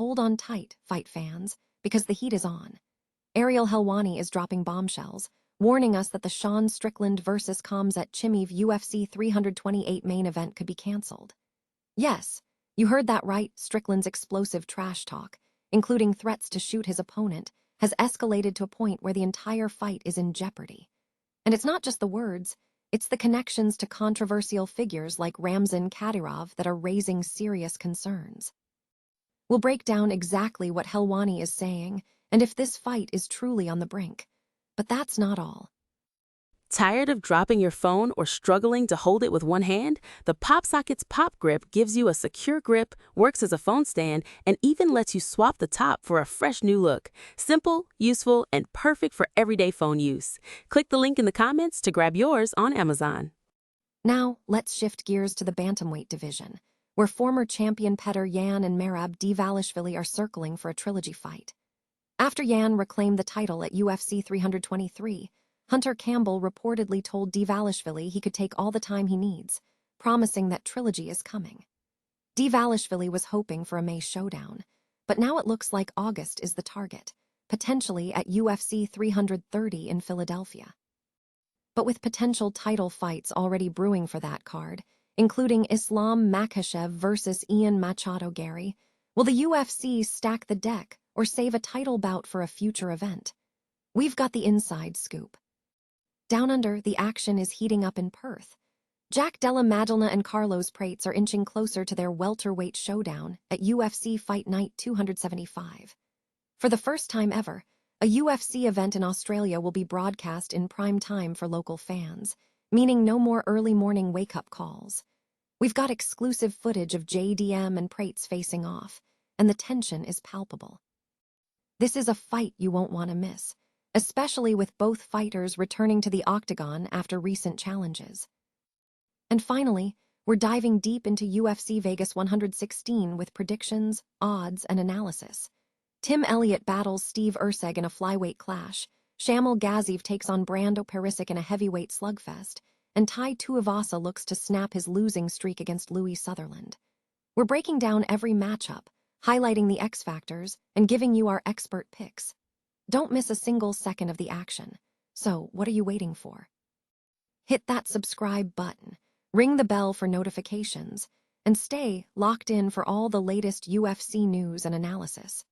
Hold on tight, fight fans, because the heat is on. Ariel Helwani is dropping bombshells, warning us that the Sean Strickland vs. Khamzat Chimaev UFC 328 main event could be cancelled. Yes, you heard that right. Strickland's explosive trash talk, including threats to shoot his opponent, has escalated to a point where the entire fight is in jeopardy. And it's not just the words, it's the connections to controversial figures like Ramzan Kadyrov that are raising serious concerns. We'll break down exactly what Helwani is saying and if this fight is truly on the brink. But that's not all. Tired of dropping your phone or struggling to hold it with one hand? The PopSockets Pop Grip gives you a secure grip, works as a phone stand, and even lets you swap the top for a fresh new look. Simple, useful, and perfect for everyday phone use. Click the link in the comments to grab yours on Amazon. Now, let's shift gears to the bantamweight division, where former champion Petr Yan and Merab Dvalishvili are circling for a trilogy fight. After Yan reclaimed the title at UFC 323, Hunter Campbell reportedly told Dvalishvili he could take all the time he needs, promising that Trilogy is coming. Dvalishvili was hoping for a May showdown, but now it looks like August is the target, potentially at UFC 330 in Philadelphia. But with potential title fights already brewing for that card, including Islam Makhachev versus Ian Machado Gary, will the UFC stack the deck or save a title bout for a future event? We've got the inside scoop. Down under, the action is heating up in Perth. Jack Della Maddalena and Prates are inching closer to their welterweight showdown at UFC Fight Night 275. For the first time ever, a UFC event in Australia will be broadcast in prime time for local fans, meaning no more early morning wake-up calls. We've got exclusive footage of JDM and Prates facing off, and the tension is palpable. This is a fight you won't want to miss, especially with both fighters returning to the octagon after recent challenges. And finally, we're diving deep into UFC Vegas 116 with predictions, odds, and analysis. Tim Elliott battles Steve Erceg in a flyweight clash, Shamil Gaziev takes on Brando Perisic in a heavyweight slugfest, and Tai Tuivasa looks to snap his losing streak against Louis Sutherland. We're breaking down every matchup, highlighting the X factors, and giving you our expert picks. Don't miss a single second of the action. So, what are you waiting for? Hit that subscribe button, ring the bell for notifications, and stay locked in for all the latest UFC news and analysis.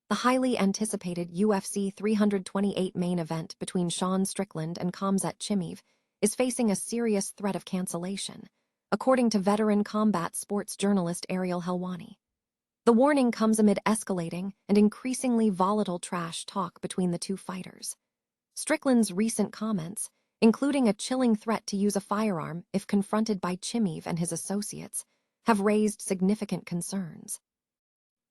The highly anticipated UFC 328 main event between Sean Strickland and Khamzat Chimaev is facing a serious threat of cancellation, according to veteran combat sports journalist Ariel Helwani. The warning comes amid escalating and increasingly volatile trash talk between the two fighters. Strickland's recent comments, including a chilling threat to use a firearm if confronted by Chimaev and his associates, have raised significant concerns.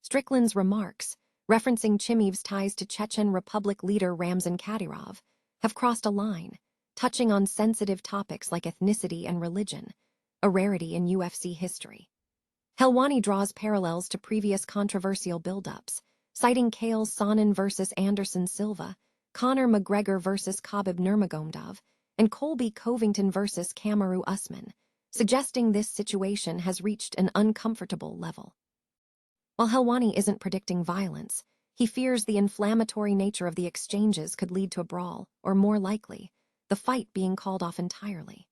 Strickland's remarks, referencing Chimaev's ties to Chechen Republic leader Ramzan Kadyrov, have crossed a line, touching on sensitive topics like ethnicity and religion, a rarity in UFC history. Helwani draws parallels to previous controversial build-ups, citing Chael Sonnen versus Anderson Silva, Conor McGregor versus Khabib Nurmagomedov, and Colby Covington versus Kamaru Usman, suggesting this situation has reached an uncomfortable level. While Helwani isn't predicting violence, he fears the inflammatory nature of the exchanges could lead to a brawl, or more likely, the fight being called off entirely.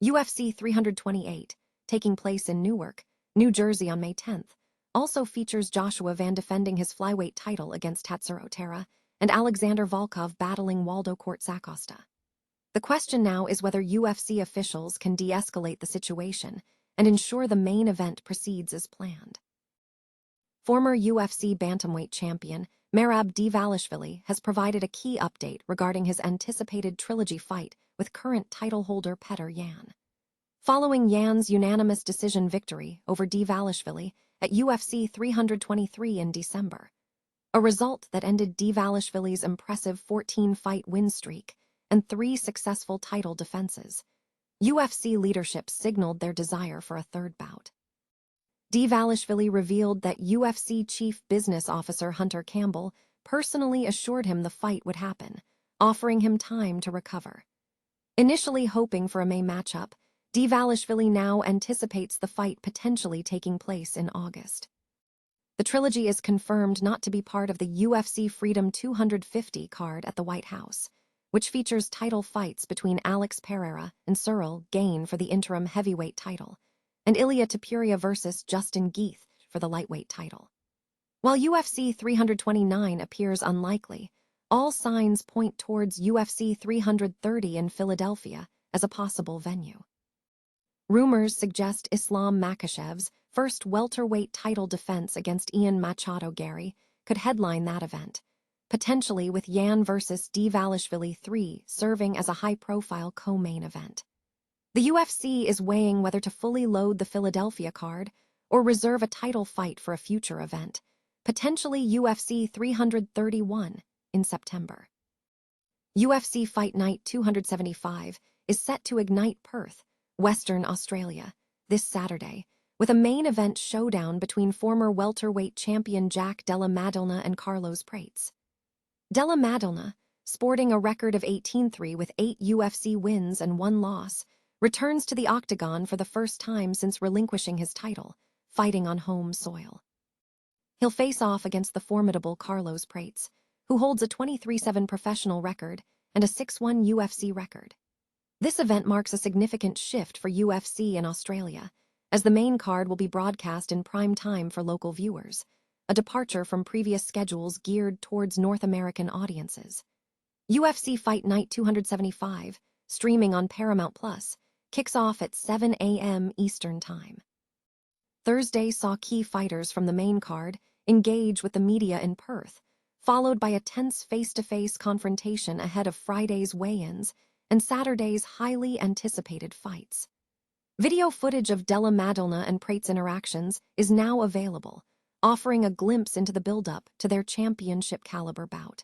UFC 328, taking place in Newark, New Jersey on May 10th, also features Joshua Van defending his flyweight title against Tatsuro Otera and Alexander Volkov battling Waldo Cortsacosta. The question now is whether UFC officials can de-escalate the situation and ensure the main event proceeds as planned. Former UFC bantamweight champion Merab Dvalishvili has provided a key update regarding his anticipated trilogy fight with current title holder Petr Yan. Following Yan's unanimous decision victory over Dvalishvili at UFC 323 in December, a result that ended Dvalishvili's impressive 14-fight win streak and 3 successful title defenses, UFC leadership signaled their desire for a third bout. Dvalishvili revealed that UFC Chief Business Officer Hunter Campbell personally assured him the fight would happen, offering him time to recover. Initially hoping for a May matchup, Dvalishvili now anticipates the fight potentially taking place in August. The Trilogy is confirmed not to be part of the UFC Freedom 250 card at the White House, which features title fights between Alex Pereira and Cyril Gane for the interim heavyweight title, and Ilia Topuria versus Justin Gaethje for the lightweight title. While UFC 329 appears unlikely, all signs point towards UFC 330 in Philadelphia as a possible venue. Rumors suggest Islam Makhachev's first welterweight title defense against Ian Machado Gary could headline that event, potentially with Yan versus Dvalishvili 3 serving as a high-profile co-main event. The UFC is weighing whether to fully load the Philadelphia card or reserve a title fight for a future event, potentially UFC 331 in September. UFC Fight Night 275 is set to ignite Perth, Western Australia, this Saturday, with a main event showdown between former welterweight champion Jack Della Maddalena and Carlos Prates. Della Maddalena, sporting a record of 18-3 with 8 UFC wins and 1 loss, returns to the octagon for the first time since relinquishing his title, fighting on home soil. He'll face off against the formidable Carlos Prates, who holds a 23-7 professional record and a 6-1 UFC record. This event marks a significant shift for UFC in Australia, as the main card will be broadcast in prime time for local viewers, a departure from previous schedules geared towards North American audiences. UFC Fight Night 275, streaming on Paramount+, kicks off at 7 a.m. Eastern Time. Thursday saw key fighters from the main card engage with the media in Perth, followed by a tense face-to-face confrontation ahead of Friday's weigh-ins and Saturday's highly anticipated fights. Video footage of Della Maddalena and Prates' interactions is now available, offering a glimpse into the build-up to their championship-caliber bout.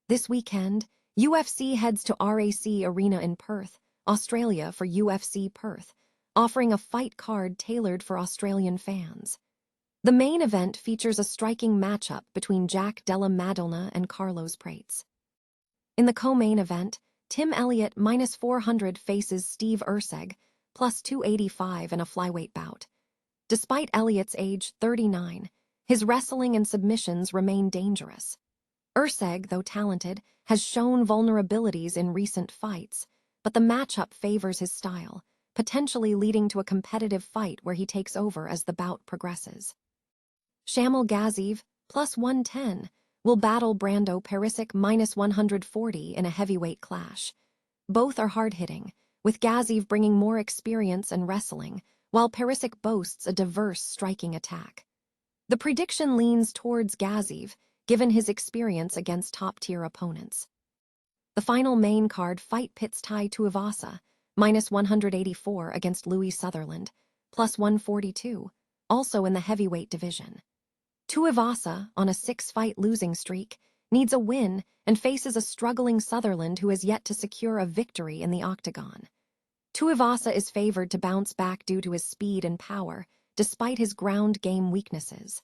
This weekend, UFC heads to RAC Arena in Perth, Australia for UFC Perth, offering a fight card tailored for Australian fans. The main event features a striking matchup between Jack Della Maddalena and Carlos Prates. In the co-main event, Tim Elliott -400 faces Steve Erceg, +285 in a flyweight bout. Despite Elliott's age, 39, his wrestling and submissions remain dangerous. Erceg, though talented, has shown vulnerabilities in recent fights, but the matchup favors his style, potentially leading to a competitive fight where he takes over as the bout progresses. Shamil Gaziev, +110, will battle Brando Perisic -140 in a heavyweight clash. Both are hard-hitting, with Gaziev bringing more experience and wrestling, while Perisic boasts a diverse striking attack. The prediction leans towards Gaziev, given his experience against top-tier opponents. The final main card fight pits Tai Tuivasa, -184 against Louis Sutherland, +142, also in the heavyweight division. Tuivasa, on a 6-fight losing streak, needs a win and faces a struggling Sutherland who has yet to secure a victory in the octagon. Tuivasa is favored to bounce back due to his speed and power, despite his ground game weaknesses.